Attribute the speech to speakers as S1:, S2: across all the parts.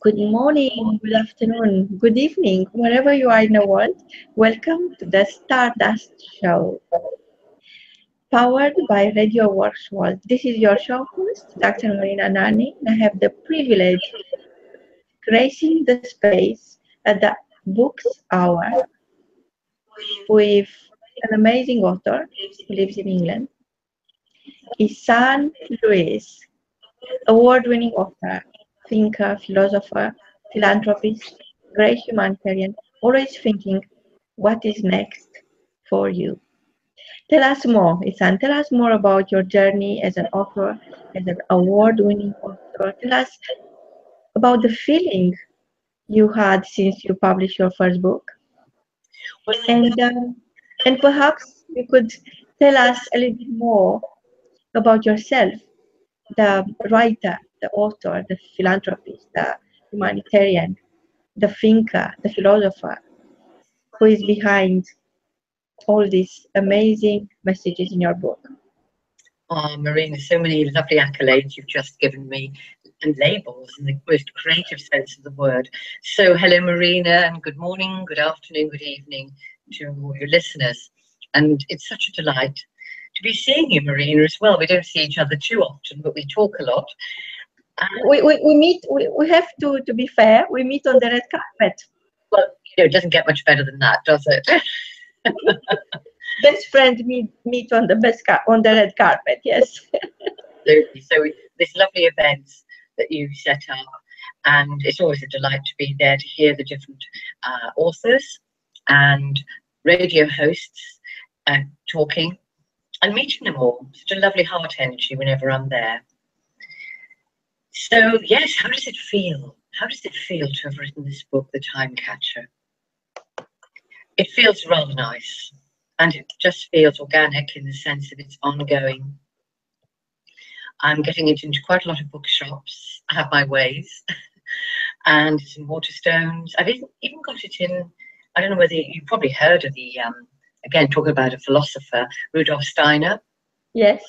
S1: Good morning, good afternoon, good evening, wherever you are in the world. Welcome to the Stardust Show, powered by Radio Works World. This is your show host, Dr. Marina Nani, and I have the privilege gracing the space at the Books Hour with an amazing author who lives in England, Ysanne Lewis, award-winning author, thinker, philosopher, philanthropist, great humanitarian, always thinking, what is next for you? Tell us more, Isan. Tell us more about your journey as an author, as an award-winning author. Tell us about the feeling you had since you published your first book, and um, and perhaps you could tell us a little bit more about yourself, the writer, the author, the philanthropist, the humanitarian, the thinker, the philosopher who is behind all these amazing messages in your book.
S2: Oh, Marina, so many lovely accolades you've just given me, and labels in the most creative sense of the word. So, hello, Marina, and good morning, good afternoon, good evening to all your listeners. And it's such a delight to be seeing you, Marina, as well. We don't see each other too often, but we talk a lot.
S1: We meet, we have to be fair, we meet on the red carpet.
S2: Well, it doesn't get much better than that, does it?
S1: Best friend meet on the red carpet, yes.
S2: Absolutely. So this lovely events that you set up, and it's always a delight to be there to hear the different authors and radio hosts talking and meeting them all. Such a lovely heart energy whenever I'm there. So yes, how does it feel? How does it feel to have written this book, The Time Catcher? It feels rather nice, and it just feels organic in the sense that it's ongoing. I'm getting it into quite a lot of bookshops. I have my ways, and it's in Waterstones. I've even got it in, I don't know whether you've probably heard of the, again, talking about a philosopher, Rudolf Steiner.
S1: Yes.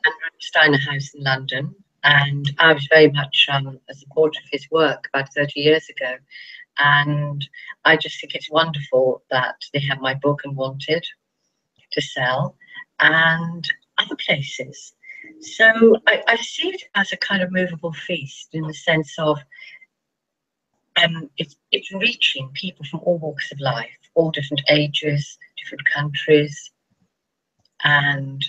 S2: And Steiner House in London. And I was very much a supporter of his work about 30 years ago. And I just think it's wonderful that they have my book and want it to sell, and other places. So I see it as a kind of movable feast in the sense of it's reaching people from all walks of life, all different ages, different countries. And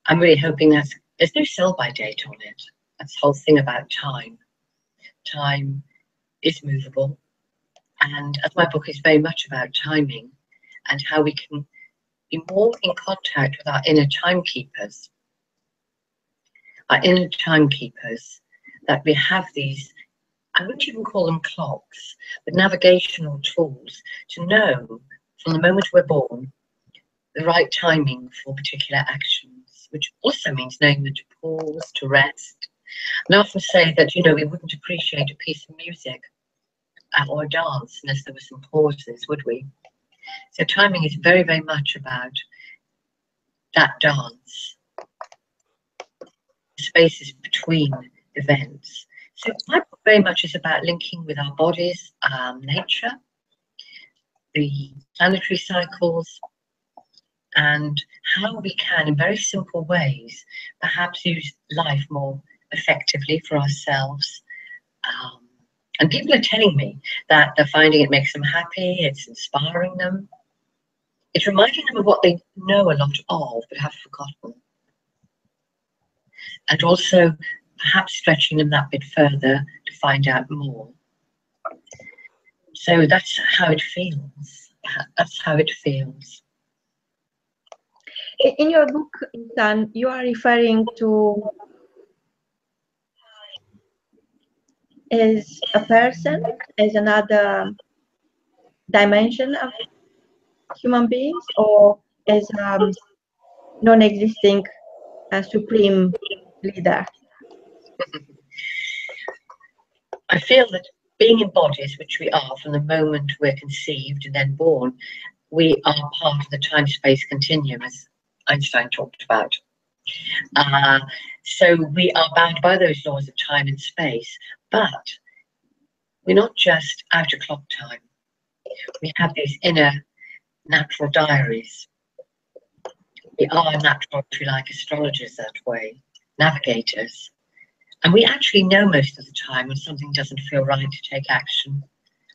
S2: I'm really hoping that there's no sell-by date on it. That's the whole thing about time. Time is movable. And as my book is very much about timing and how we can be more in contact with our inner timekeepers. Our inner timekeepers, that we have these, I wouldn't even call them clocks, but navigational tools to know from the moment we're born the right timing for particular actions, which also means knowing when to pause, to rest. And I often say that, we wouldn't appreciate a piece of music or a dance unless there were some pauses, would we? So timing is very, very much about that dance, spaces between events. So my book very much is about linking with our bodies, nature, the planetary cycles, and how we can, in very simple ways, perhaps use life more effectively for ourselves. And people are telling me that they're finding it makes them happy, it's inspiring them. It's reminding them of what they know a lot of but have forgotten. And also perhaps stretching them that bit further to find out more. So that's how it feels. That's how it feels.
S1: In your book, Ysanne, you are referring to as a person, as another dimension of human beings, or as non-existing supreme leader?
S2: I feel that being in bodies, which we are from the moment we're conceived and then born, we are part of the time-space continuum, as Einstein talked about. So we are bound by those laws of time and space, but we're not just out of clock time. We have these inner natural diaries. We are natural, if you like, astrologers that way, navigators. And we actually know most of the time when something doesn't feel right to take action,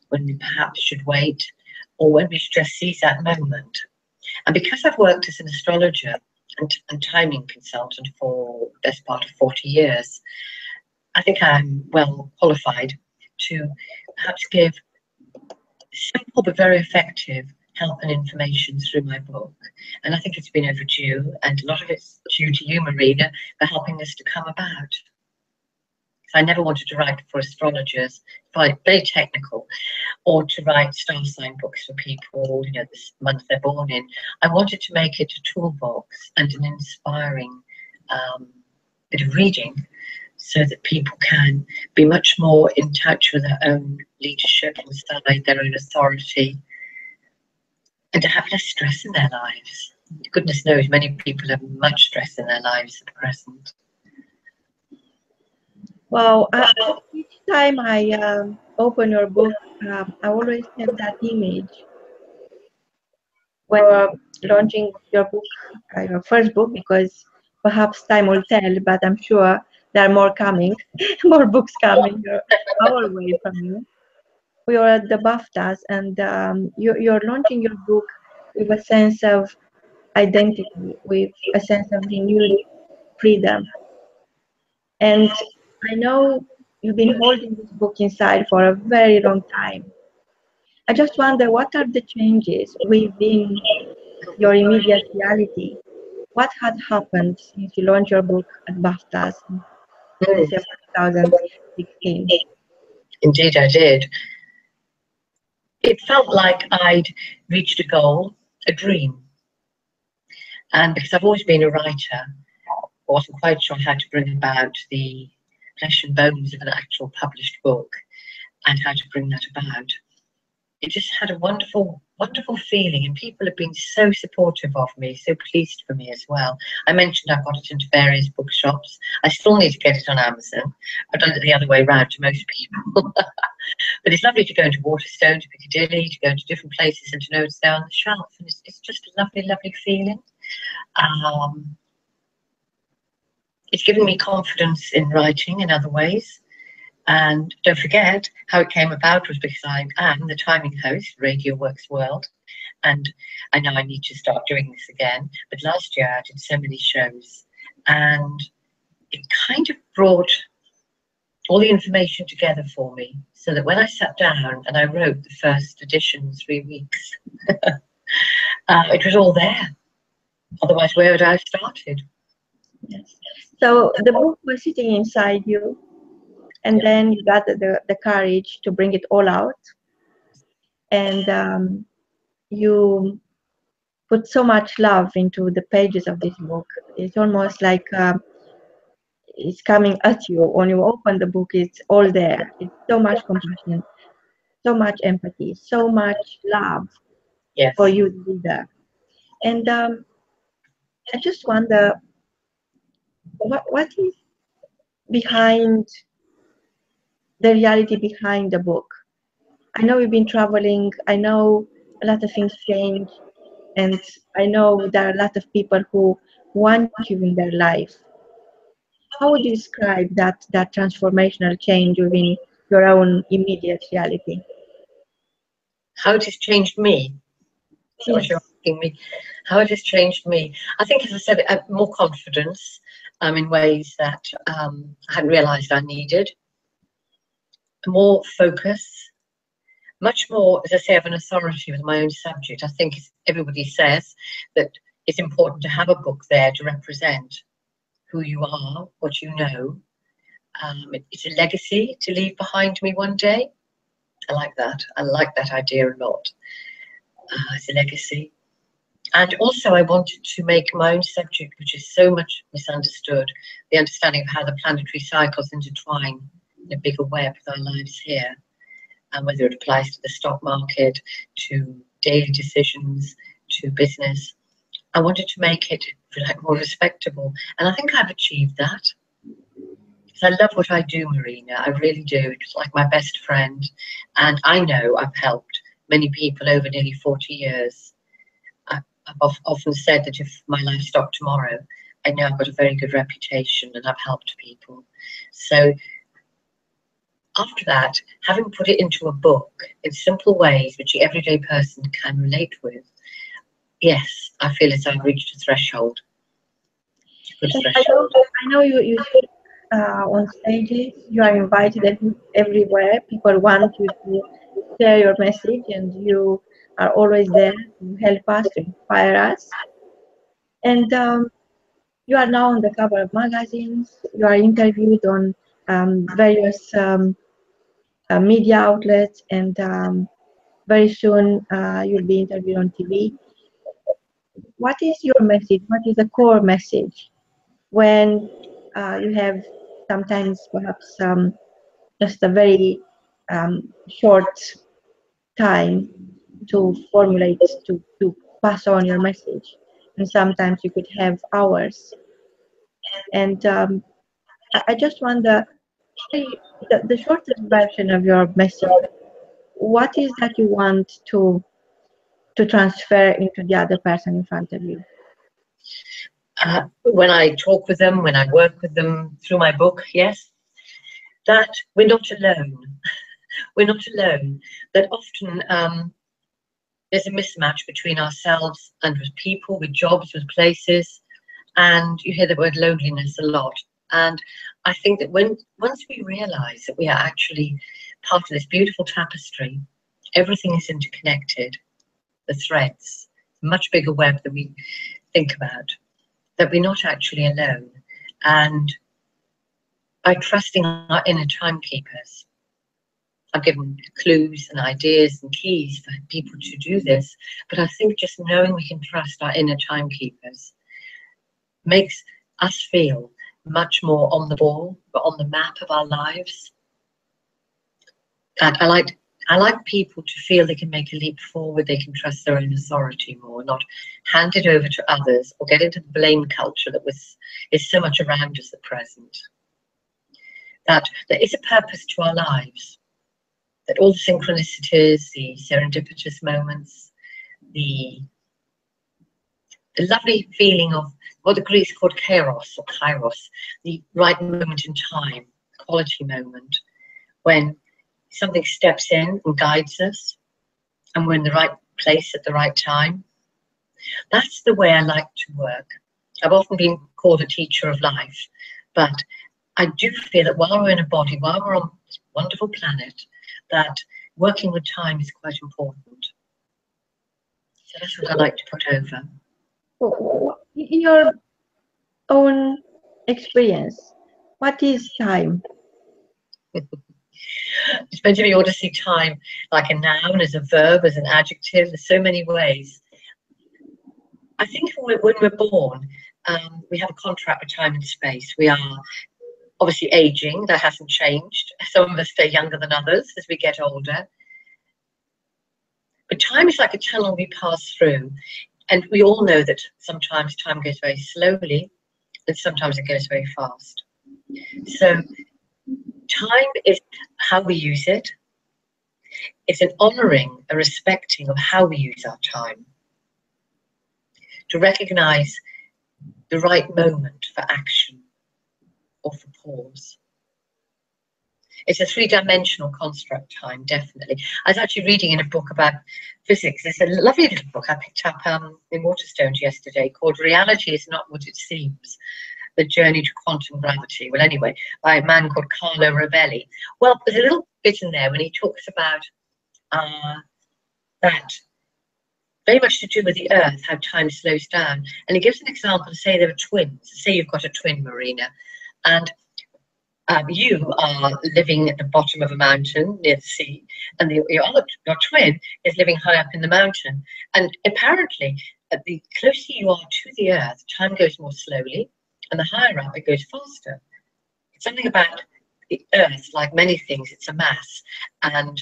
S2: when we perhaps should wait, or when we should just seize that moment. And because I've worked as an astrologer and timing consultant for the best part of 40 years, I think I'm well qualified to perhaps give simple but very effective help and information through my book. And I think it's been overdue, and a lot of it's due to you, Marina, for helping us to come about. I never wanted to write for astrologers, very technical, or to write star sign books for people, this month they're born in. I wanted to make it a toolbox and an inspiring bit of reading so that people can be much more in touch with their own leadership inside, their own authority, and to have less stress in their lives. Goodness knows many people have much stress in their lives at present.
S1: Well, each time I open your book, I always have that image when you're launching your book, your first book, because perhaps time will tell, but I'm sure there are more coming, more books coming our way from you. We are at the BAFTAs, and you're launching your book with a sense of identity, with a sense of renewed freedom. And I know you've been holding this book inside for a very long time. I just wonder, what are the changes within your immediate reality? What had happened since you launched your book at BAFTAs in December 2016?
S2: Indeed, I did. It felt like I'd reached a goal, a dream. And because I've always been a writer, I wasn't quite sure how to bring about the flesh and bones of an actual published book and how to bring that about. It just had a wonderful, wonderful feeling, and people have been so supportive of me, so pleased for me as well. I mentioned I've got it into various bookshops. I still need to get it on Amazon. I've done it the other way around to most people. But it's lovely to go into Waterstone, to Piccadilly, to go into different places and to know it's there on the shelf. And it's just a lovely, lovely feeling. It's given me confidence in writing in other ways. And don't forget, how it came about was because I am the timing host, Radio Works World. And I know I need to start doing this again. But last year I did so many shows. And it kind of brought all the information together for me, so that when I sat down and I wrote the first edition in 3 weeks, it was all there. Otherwise, where would I have started?
S1: Yes. So the book was sitting inside you, and then you got the courage to bring it all out, and you put so much love into the pages of this book. It's almost like it's coming at you. When you open the book, it's all there. It's so much compassion, so much empathy, so much love for you, the reader. And I just wonder, what is behind the reality behind the book? I know you've been traveling. I know a lot of things change, and I know there are a lot of people who want you in their life. How would you describe that transformational change within your own immediate reality?
S2: How it has changed me? So
S1: Yes.
S2: you're asking me how it has changed me. I think, as I said, more confidence in ways that I hadn't realised I needed. More focus, much more, as I say, of an authority with my own subject. I think everybody says that it's important to have a book there to represent who you are, what you know. It's a legacy to leave behind me one day. I like that. I like that idea a lot. It's a legacy. And also I wanted to make my own subject, which is so much misunderstood, the understanding of how the planetary cycles intertwine in a bigger web with our lives here, and whether it applies to the stock market, to daily decisions, to business. I wanted to make it, if you like, more respectable. And I think I've achieved that. So I love what I do, Marina. I really do. It's like my best friend. And I know I've helped many people over nearly 40 years. I've often said that if my life stopped tomorrow, I know I've got a very good reputation and I've helped people. So after that, having put it into a book in simple ways which the everyday person can relate with, yes, I feel as I've reached a threshold. A good
S1: And
S2: threshold.
S1: I know you speak on stages. You are invited everywhere. People want you to share your message, and you are always there to help us, to inspire us. And you are now on the cover of magazines. You are interviewed on various media outlets, and very soon you'll be interviewed on TV. What is your message? What is the core message when you have sometimes perhaps just a very short time to formulate, to pass on your message, and sometimes you could have hours. And I just wonder, the shortest version of your message, what is that you want to transfer into the other person in front of you?
S2: When I talk with them, when I work with them through my book, yes, that we're not alone. We're not alone. That often there's a mismatch between ourselves and with people, with jobs, with places, and you hear the word loneliness a lot. And I think that once we realize that we are actually part of this beautiful tapestry, everything is interconnected, the threads, a much bigger web than we think about, that we're not actually alone. And by trusting our inner timekeepers, I've given clues and ideas and keys for people to do this, but I think just knowing we can trust our inner timekeepers makes us feel much more on the ball, but on the map of our lives. And I like people to feel they can make a leap forward, they can trust their own authority more, not hand it over to others or get into the blame culture that is so much around us at present. That there is a purpose to our lives, that all the synchronicities, the serendipitous moments, the lovely feeling of what the Greeks called kairos or kairos, the right moment in time, quality moment, when something steps in and guides us and we're in the right place at the right time. That's the way I like to work. I've often been called a teacher of life, but I do feel that while we're in a body, while we're on this wonderful planet, that working with time is quite important. So that's what I like to put over.
S1: In your own experience, what is time?
S2: It's meant to be able to see time like a noun, as a verb, as an adjective. There's so many ways. I think when we're born, we have a contract with time and space. We are obviously aging. That hasn't changed. Some of us stay younger than others as we get older. But time is like a tunnel we pass through. And we all know that sometimes time goes very slowly and sometimes it goes very fast. So time is how we use it. It's an honouring, a respecting of how we use our time. To recognise the right moment for action or for pause. It's a three-dimensional construct, time, definitely. I was actually reading in a book about physics. It's a lovely little book I picked up in Waterstones yesterday called Reality is Not What It Seems, The Journey to Quantum Gravity. Well, anyway, by a man called Carlo Rovelli. Well, there's a little bit in there when he talks about that very much to do with the Earth, how time slows down. And he gives an example, say there are twins. Say you've got a twin, Marina, and you are living at the bottom of a mountain near the sea, and your twin is living high up in the mountain. And apparently, the closer you are to the Earth, time goes more slowly, and the higher up, it goes faster. It's something about the Earth, like many things, it's a mass, and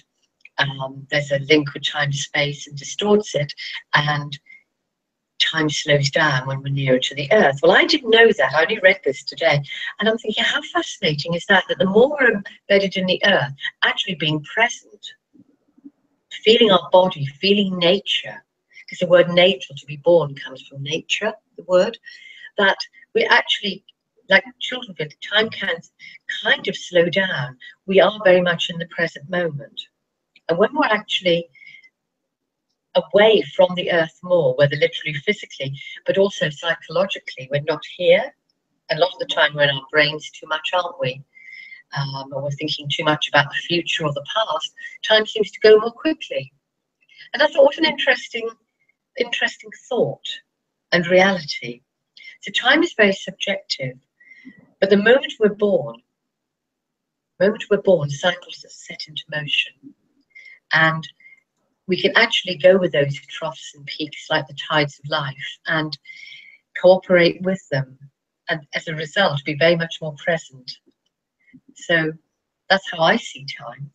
S2: there's a link with time, space, and distorts it. And time slows down when we're nearer to the earth. Well, I didn't know that. I only read this today. And I'm thinking, how fascinating is that? That the more we're embedded in the earth, actually being present, feeling our body, feeling nature, because the word nature, to be born, comes from nature, the word, that we actually, like children, time can kind of slow down. We are very much in the present moment. And when we're actually away from the earth more, whether literally physically, but also psychologically, we're not here. A lot of the time we're in our brains too much, aren't we? Or we're thinking too much about the future or the past. Time seems to go more quickly. And I thought, what an interesting thought and reality. So time is very subjective, but the moment we're born, cycles are set into motion. And we can actually go with those troughs and peaks like the tides of life and cooperate with them. And as a result, be very much more present. So that's how I see time.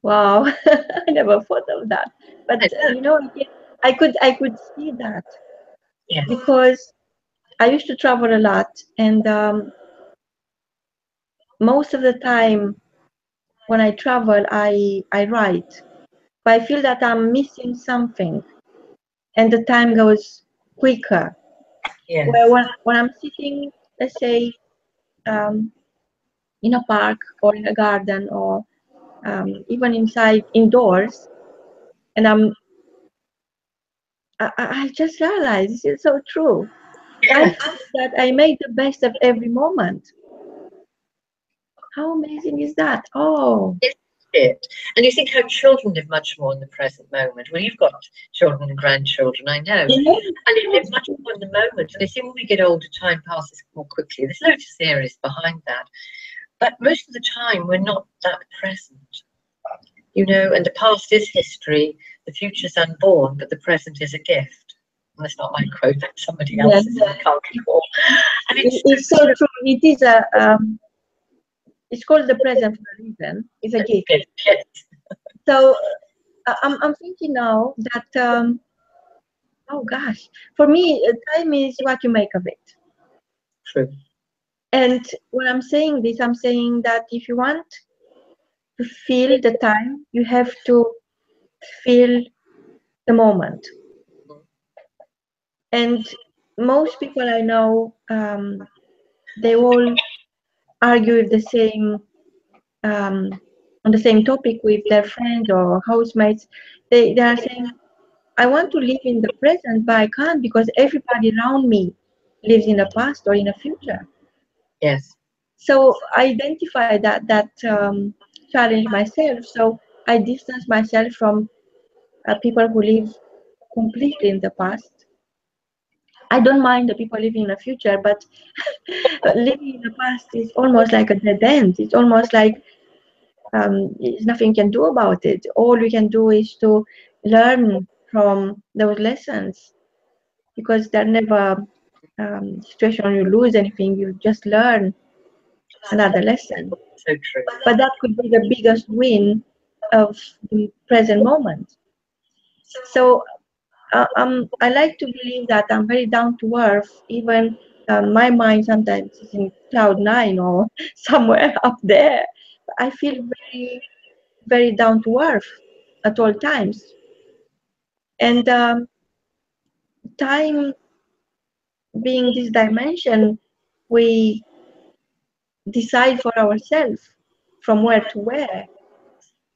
S1: Wow, I never thought of that. But you know, I could see that
S2: Yes.
S1: because I used to travel a lot, and most of the time when I travel, I write. But I feel that I'm missing something, and the time goes quicker.
S2: Yes.
S1: Where when I'm sitting, let's say, in a park or in a garden or even inside indoors, and I just realized this is so true. I
S2: Yes.
S1: feel that I make the best of every moment. How amazing is that? Oh,
S2: It. And you think how children live much more in the present moment. Well, you've got children and grandchildren, I know.
S1: yes,
S2: And they live much more in the moment. And they say when we get older, time passes more quickly. There's loads of theories behind that. But most of the time, we're not that present. You know, and the past is history, the future's unborn, but the present is a gift. And that's not my quote, that's somebody
S1: yes.
S2: else's, I can't recall. And
S1: It's so true. It is it's called the present for a reason. It's a gift.
S2: Yes.
S1: So I'm thinking now that oh gosh, for me, time is what you make of it.
S2: True.
S1: And when I'm saying this, I'm saying that if you want to feel the time, you have to feel the moment. And most people I know, they all argue with the same on the same topic with their friends or housemates. They are saying, I want to live in the present, but I can't because everybody around me lives in the past or in the future.
S2: Yes.
S1: So I identify that challenge myself. So I distance myself from people who live completely in the past. I don't mind the people living in the future, but living in the past is almost like a dead end. It's almost like there's nothing you can do about it. All we can do is to learn from those lessons because they're never situation where you lose anything. You just learn another lesson.
S2: So true.
S1: But that could be the biggest win of the present moment. So I like to believe that I'm very down to earth. Even my mind sometimes is in cloud nine or somewhere up there. I feel very, very down to earth at all times. And time being this dimension, we decide for ourselves from where to where.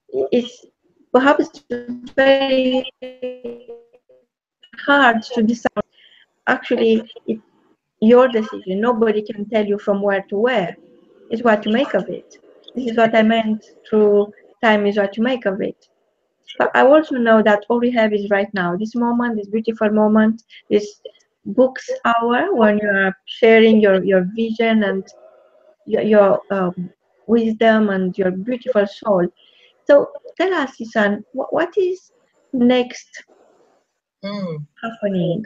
S1: It's perhaps very hard to decide. Actually, it's your decision. Nobody can tell you from where to where. It's what you make of it. This is what I meant through time is what you make of it. But I also know that all we have is right now. This moment, this beautiful moment, this books hour when you are sharing your vision and your wisdom and your beautiful soul. So tell us, Ysanne, what is next happening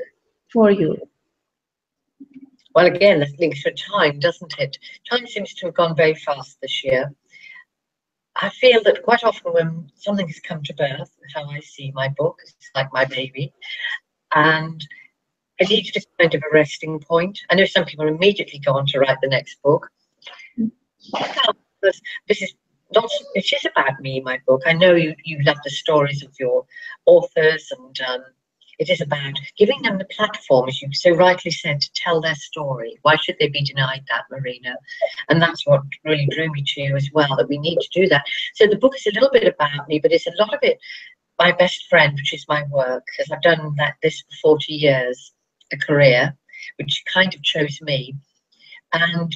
S1: for you?
S2: Well, again, that links to time, doesn't it? Time seems to have gone very fast this year. I feel that quite often when something has come to birth, how I see my book, it's like my baby, and I needed a kind of a resting point. I know some people immediately go on to write the next book. Because this is not, it is about me, my book. I know you love the stories of your authors, and it is about giving them the platform, as you so rightly said, to tell their story. Why should they be denied that, Marina? And that's what really drew me to you as well, that we need to do that. So the book is a little bit about me, but it's a lot of it my best friend, which is my work, because I've done this for 40 years, a career, which kind of chose me. And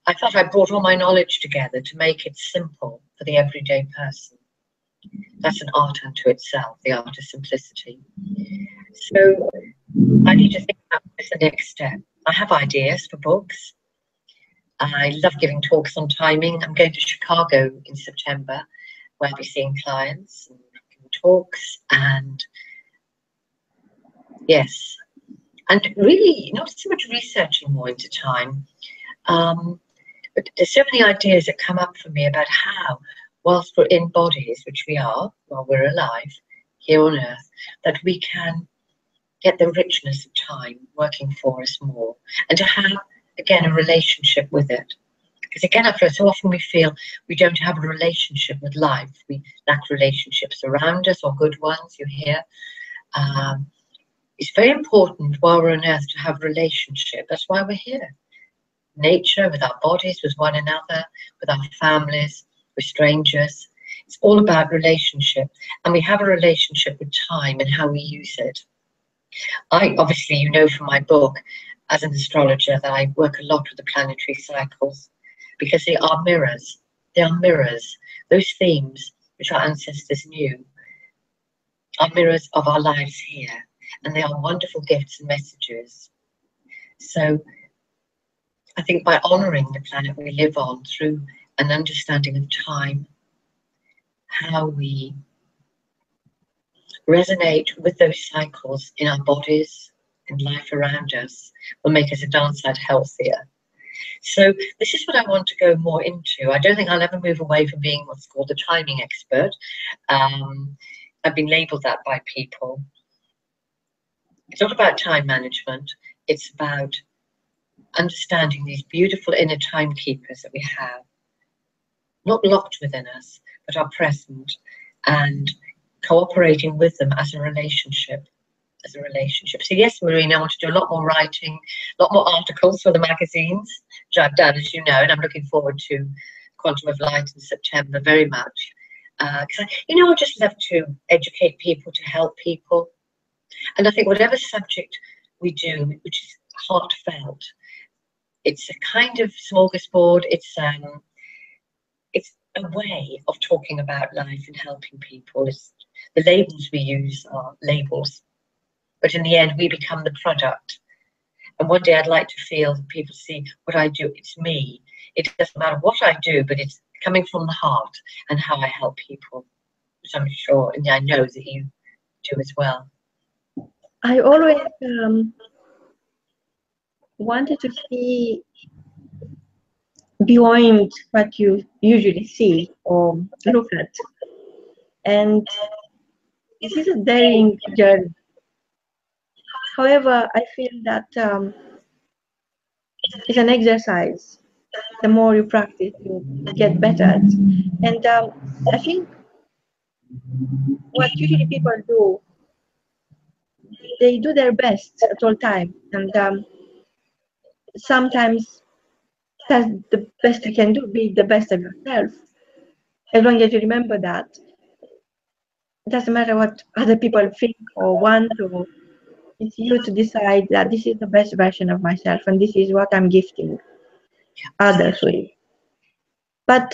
S2: I thought I brought all my knowledge together to make it simple for the everyday person. That's an art unto itself, the art of simplicity. So I need to think about what's the next step. I have ideas for books. I love giving talks on timing. I'm going to Chicago in September, where I'll be seeing clients and giving talks, and yes, and really not so much researching more into time. But there's so many ideas that come up for me about how, whilst we're in bodies, which we are while we're alive here on earth, that we can get the richness of time working for us more, and to have, again, a relationship with it. Because again, I feel so often we feel we don't have a relationship with life. We lack relationships around us, or good ones, you hear. It's very important while we're on earth to have a relationship. That's why we're here. Nature, with our bodies, with one another, with our families, with strangers. It's all about relationship, and we have a relationship with time and how we use it. I obviously, you know from my book, as an astrologer, that I work a lot with the planetary cycles, because they are mirrors. They are mirrors. Those themes which our ancestors knew are mirrors of our lives here, and they are wonderful gifts and messages. So I think by honouring the planet we live on through an understanding of time, how we resonate with those cycles in our bodies and life around us, will make us a darn sight healthier. So this is what I want to go more into. I don't think I'll ever move away from being what's called the timing expert. I've been labelled that by people. It's not about time management. It's about understanding these beautiful inner timekeepers that we have, not locked within us, but are present, and cooperating with them as a relationship. So yes, Marina, I want to do a lot more writing, a lot more articles for the magazines, which I've done, as you know, and I'm looking forward to Quantum of Light in September very much. Because I just love to educate people, to help people. And I think whatever subject we do, which is heartfelt, it's a kind of smorgasbord. It's a way of talking about life and helping people. The labels we use are labels, but in the end, we become the product. And one day I'd like to feel that people see what I do, it's me. It doesn't matter what I do, but it's coming from the heart and how I help people, which I'm sure, and I know that you do as well.
S1: I always wanted to see beyond what you usually see or look at. And this is a daring journey. However, I feel that it's an exercise. The more you practice, you get better at. And I think what usually people do, they do their best at all time. And sometimes that's the best you can do, be the best of yourself. As long as you remember that, it doesn't matter what other people think or want, or it's you to decide that this is the best version of myself and this is what I'm gifting others with. But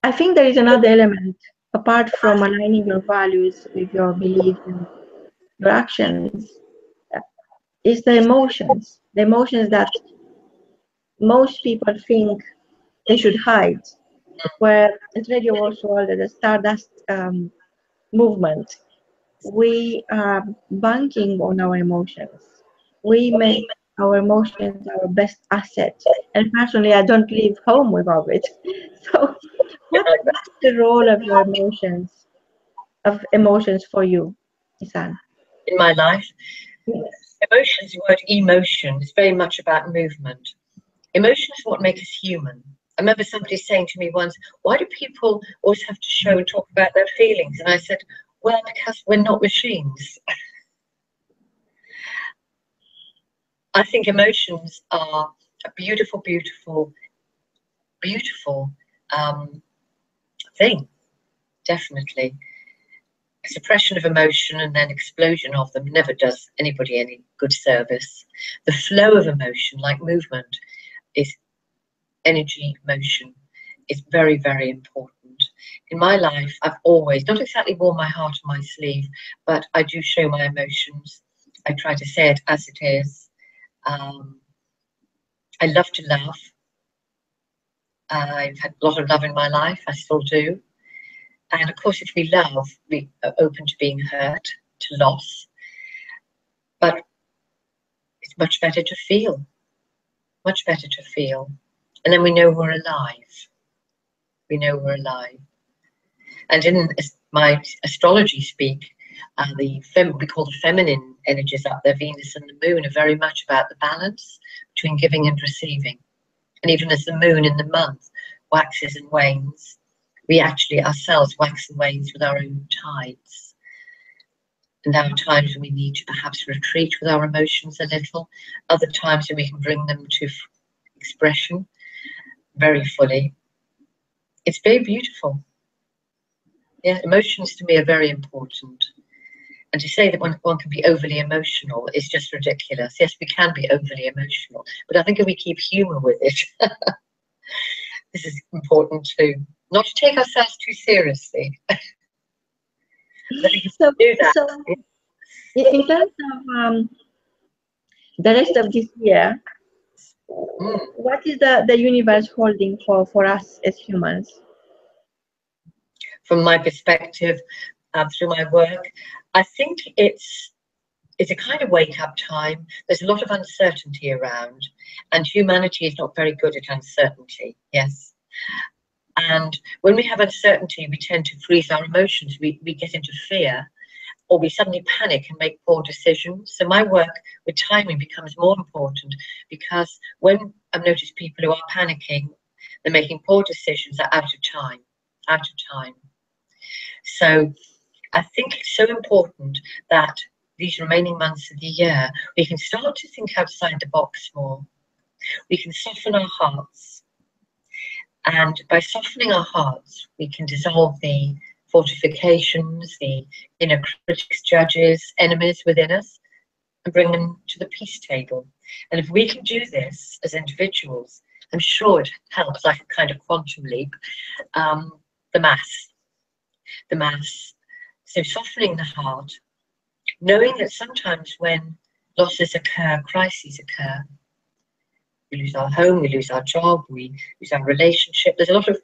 S1: I think there is another element apart from aligning your values with your beliefs and your actions, is the emotions. The emotions that most people think they should hide. Where at Radio World, the Stardust movement, we are banking on our emotions. We make our emotions our best asset. And personally, I don't leave home without it. So, what's the role of your emotions, for you, Ysanne?
S2: in my life.
S1: Yes.
S2: Emotions, the word emotion is very much about movement. Emotion is what makes us human. I remember somebody saying to me once, why do people always have to show and talk about their feelings? And I said, well, because we're not machines. I think emotions are a beautiful, beautiful, beautiful thing, definitely. Suppression of emotion and then explosion of them never does anybody any good service. The flow of emotion, like movement, is energy, motion, is very, very important. In my life, I've always not exactly worn my heart on my sleeve, but I do show my emotions. I try to say it as it is. I love to laugh. I've had a lot of love in my life, I still do. And of course, if we love, we are open to being hurt, to loss. But it's much better to feel, much better to feel. And then we know we're alive. We know we're alive. And in my astrology speak, we call the feminine energies up there, Venus and the moon, are very much about the balance between giving and receiving. And even as the moon in the month waxes and wanes, we actually ourselves wax and wanes with our own tides. And there are times when we need to perhaps retreat with our emotions a little, other times when we can bring them to expression very fully. It's very beautiful. Yeah, emotions to me are very important. And to say that one can be overly emotional is just ridiculous. Yes, we can be overly emotional, but I think if we keep humour with it, this is important too. Not to take ourselves too seriously. I think if
S1: So,
S2: we do that,
S1: so in terms of the rest of this year, what is the universe holding for us as humans?
S2: from my perspective, through my work, I think it's a kind of wake-up time. There's a lot of uncertainty around, and humanity is not very good at uncertainty. Yes. And when we have uncertainty, we tend to freeze our emotions. We get into fear, or we suddenly panic and make poor decisions. So my work with timing becomes more important, because when I've noticed people who are panicking, they're making poor decisions, are out of time, out of time. So I think it's so important that these remaining months of the year, we can start to think outside the box more. We can soften our hearts. And by softening our hearts, we can dissolve the fortifications, the inner critics, judges, enemies within us, and bring them to the peace table. And if we can do this as individuals, I'm sure it helps, like a kind of quantum leap, the mass. The mass. So softening the heart, knowing that sometimes when losses occur, crises occur, we lose our home, we lose our job, we lose our relationship. There's a lot of,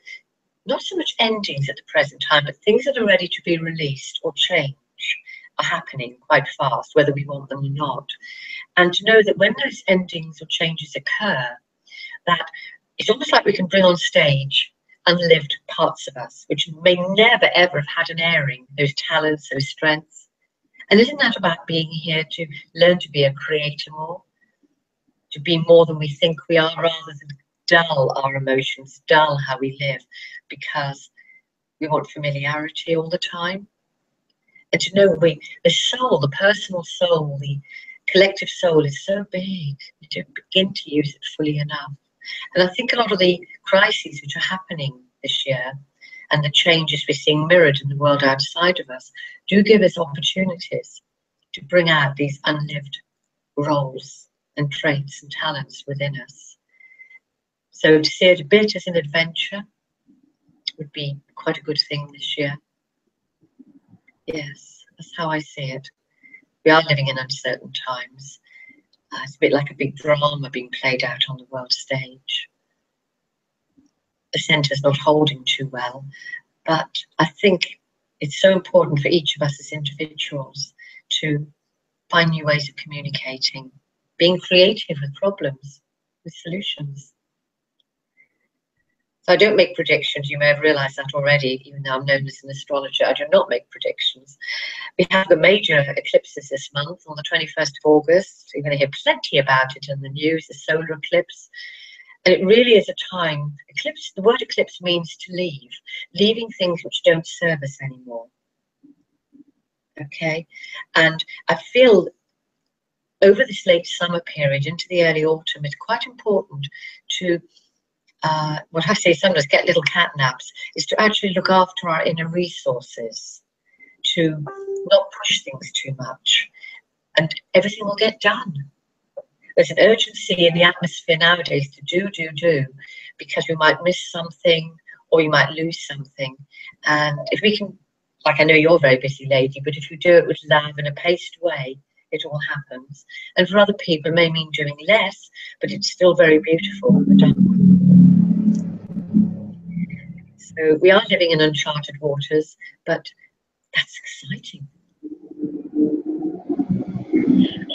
S2: not so much endings at the present time, but things that are ready to be released or change are happening quite fast, whether we want them or not. And to know that when those endings or changes occur, that it's almost like we can bring on stage unlived parts of us, which may never ever have had an airing, those talents, those strengths. And isn't that about being here to learn to be a creator more, to be more than we think we are, rather than dull our emotions, dull how we live, because we want familiarity all the time? And to know the soul, the personal soul, the collective soul is so big, we don't begin to use it fully enough. And I think a lot of the crises which are happening this year and the changes we're seeing mirrored in the world outside of us do give us opportunities to bring out these unlived roles and traits and talents within us. So to see it a bit as an adventure would be quite a good thing this year. Yes, that's how I see it. We are living in uncertain times. It's a bit like a big drama being played out on the world stage. The centre's not holding too well, but I think it's so important for each of us as individuals to find new ways of communicating, being creative with problems, with solutions. So I don't make predictions. You may have realised that already, even though I'm known as an astrologer. I do not make predictions. We have the major eclipses this month on the 21st of August. You're going to hear plenty about it in the news, the solar eclipse. And it really is a time, eclipse, the word eclipse means to leave, leaving things which don't serve us anymore. Okay? And I feel over this late summer period into the early autumn, it's quite important to, what I say sometimes, get little cat naps, is to actually look after our inner resources, to not push things too much, and everything will get done. There's an urgency in the atmosphere nowadays to do, because we might miss something or you might lose something. And if we can, like, I know you're a very busy lady, but if you do it with love in a paced way, it all happens. And for other people, it may mean doing less, but it's still very beautiful. So we are living in uncharted waters, but that's exciting.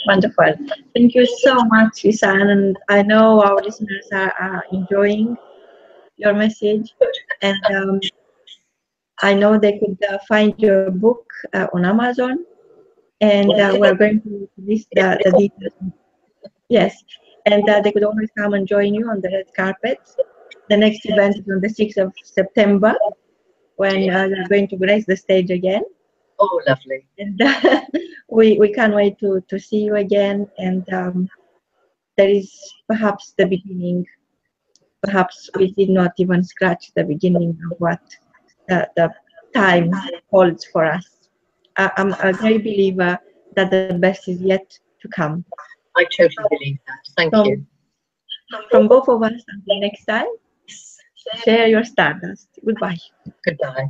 S1: Wonderful. Thank you so much, Ysanne. And I know our listeners are enjoying your message. And I know they could find your book on Amazon. And we're going to list the details. Yes. And they could always come and join you on the red carpet. The next event is on the 6th of September, when you're going to grace the stage again.
S2: Oh, lovely.
S1: And we can't wait to see you again. And that is perhaps the beginning. Perhaps we did not even scratch the beginning of what the time holds for us. I'm a great believer that the best is yet to come.
S2: I totally believe that. Thank you.
S1: From both of us, until next time, share your stardust. Goodbye.
S2: Goodbye.